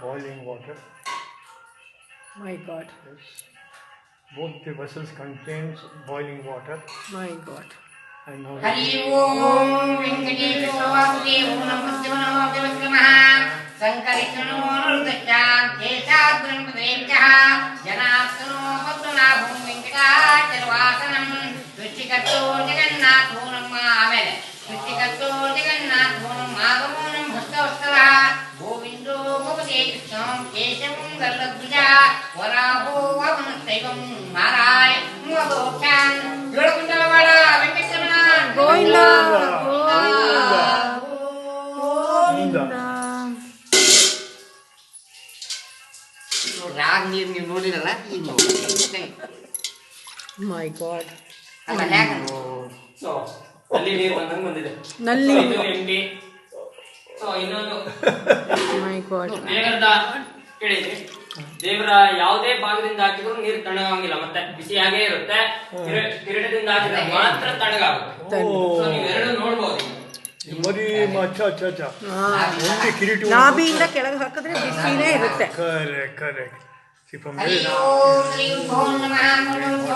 boiling water. My God. Yes. Both the vessels contains boiling water. My God. And now Hari Om Venkateswara Vasudevo Namaste Namo Namaha Sankarishno Nurdaccha Keshat Brahmadevcha Janastano Padmanabhum Venkatacharvasanam Srishtikatto Jagannatho Namma Amele Srishtikatto Jagannatho Namma Agamonam Bhaktavastava Govindo Bhavate Krishnam Keshavam Galladvija Varaho Vamanastaivam Marai Muadokchan Yolakundalawada Venkatramana Govinda. ರಾಗ ನೀವು ನೋಡಿರಲ್ಲ ಈಗ ನೋಡಿ My God. ಅಲ್ಲ ಹೇಗೆ so ಅಲ್ಲಿ ನೀರು ಬಂದಂಗೆ ಬಂದಿದೆ. ನಲ್ಲಿ. ಇದು ಎಂಟಿ. ಸೊ ಇನ್ನೊಂದು My God. ದೇವರದ ಕೇಳಿದ್ರಿ, ದೇವರ ಯಾವುದೇ ಭಾಗದಿಂದ ಹಾಕಿದ್ರು ನೀರು ತಣ್ಣಗಾಗಿಲ್ಲ, ಮತ್ತೆ ಬಿಸಿಯಾಗೇ ಇರುತ್ತೆ. ಕಿರೀಟದಿಂದ ಹಾಕಿದ್ರೆ ಮಾತ್ರ ತಣ್ಣಗಾಗುತ್ತೆ. ಸೊ ನೀವೆರಡು ನೋಡ್ಬೋದು. ಮರಿ ಅಚ್ಚಾ only ಕಿರೀಟ ನಾಭಿಯಿಂದ ಕೆಳಗೆ ಹಾಕಿದ್ರೆ ಬಿಸಿನೇ ಇರುತ್ತೆ. correct. See from Hari there. ಓಂ ಶ್ರೀ ಓಂ ನಮಃ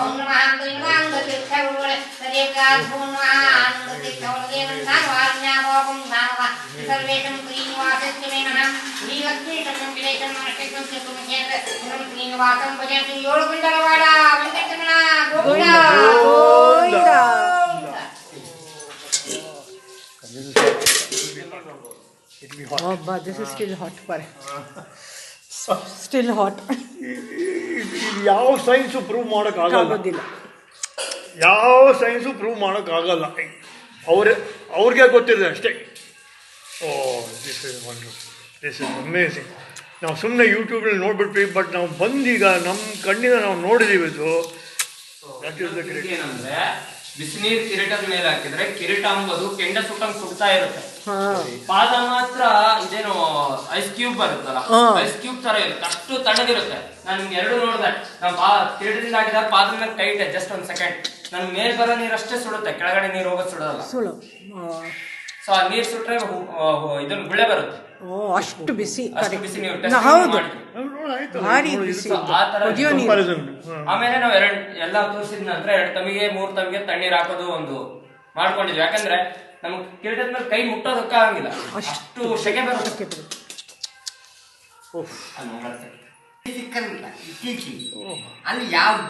ಓಂ ನಮಃ ತ್ರಿವಾಂಗ ತೀರ್ಥಗುರುಗಳೇ ಸರಿಯಕಾತ್ ಓಂ ನಮಃ ಆನಂದ ತೀರ್ಥಗುರುಗಳೇ ನಾವಾಜ್ಞಾಭೋಗಂ ನಾಮ ಸರ್ವೇಷಂ ಶ್ರೀನಿವಾಸಸ್ಯ ನಮಃ ಶ್ರೀಲಕ್ಷ್ಮೀಶಂ ವಿಲೇಶಂ ನಮಃ ಚತುರ್ಮುಖೇಂದ್ರ ಗುರುಂ ಶ್ರೀನಿವಾಸಂ ಭಜಂತಿ ಏಳು ಕುಂಡಲವಾಡ Venkataramana Govinda. It will be hot. Oh, but this is still hot. Still hot. ಇದು ಯಾವ ಸೈನ್ಸು ಪ್ರೂವ್ ಮಾಡೋಕ್ಕಾಗಲ್ಲ. ಆಗೋದಿಲ್ಲ. ಯಾವ ಸೈನ್ಸು ಪ್ರೂವ್ ಮಾಡೋಕ್ಕಾಗಲ್ಲ. ಅವ್ರಿಗೆ ಗೊತ್ತಿದೆ ಅಷ್ಟೇ. This is wonderful, this is amazing. ನಾವು ಸುಮ್ಮನೆ ಯೂಟ್ಯೂಬಲ್ಲಿ ನೋಡ್ಬಿಟ್ವಿ, ಬಟ್ ನಾವು ಬಂದೀಗ ನಮ್ಮ ಕಣ್ಣಿಂದ ನಾವು ನೋಡಿದೀವಿ. ಇದು ದಟ್ ಇಸ್ ದ ಗ್ರೇಟ್. ಏನಂದ್ರೆ ಬಿಸಿನೀರು ಕಿರೀಟದ ಮೇಲೆ ಹಾಕಿದ್ರೆ ಕಿರೀಟ ಅಂಬೋದು ಕೆಂಡ ಸುಟ್ಟಂಗ್ ಸುಡ್ತಾ ಇರುತ್ತೆ. ಪಾದ ಮಾತ್ರ ಇದೇನು ಐಸ್ ಕ್ಯೂಬ್ ಬರುತ್ತಲ್ಲ, ಐಸ್ ಕ್ಯೂಬ್ ತರ ಇರುತ್ತೆ, ಅಷ್ಟು ತಣ್ಣಗಿರುತ್ತೆ. ನಾನು ನಿಮ್ಗೆ ಎರಡು ನೋಡಿದೆ. ನಾನು ಕಿರೀಟದಿಂದ ಹಾಕಿದಾಗ ಪಾದ ಮೇಲೆ ಕೈ ಇಟ್ಟೆ ಜಸ್ಟ್ ಒಂದ್ ಸೆಕೆಂಡ್. ನನ್ ಮೇಲ್ ಬರೋ ನೀರು ಅಷ್ಟೇ ಸುಡುತ್ತೆ, ಕೆಳಗಡೆ ನೀರು ಹೋಗೋದು ಸುಡೋಲ್ಲ. ಸೊ ಆ ನೀರ್ ಸುಟ್ರೆ ಇದನ್ನ ಗುಳೆ ಬರುತ್ತೆ. ಅಷ್ಟು ಬಿಸಿ. ಅಷ್ಟು ಬಿಸಿ ನೀವು ಹೌದು, ಆಯ್ತು, ಭಾರಿ ಬಿಸಿ. ಆ ತರ ಕುದಿಯೋ ನೀರು. ಆಮೇಲೆ ನಾವು ಎಲ್ಲ ತೋರಿಸಿದ ನಂತರ 2 ತಮಿಗೆ 3 ತಮಿಗೆ ತಣ್ಣೀರ್ ಹಾಕೋದು ಒಂದು ಮಾಡ್ಕೊಂಡಿದ್ವಿ. ಯಾಕಂದ್ರೆ ನಮ್ಗೆ ಕಿರೀಟದ ಮೇಲೆ ಕೈ ಮುಟ್ಟೋದಕ್ಕಾಗಂಗಿಲ್ಲ, ಅಷ್ಟು ಸೆಕೆ ಬರುತ್ತೆ. ಸಿಕ್ಕಂಗಿಲ್ಲ ಇತ್ತೀಚೆಗೆ ಅಲ್ಲಿ ಯಾವ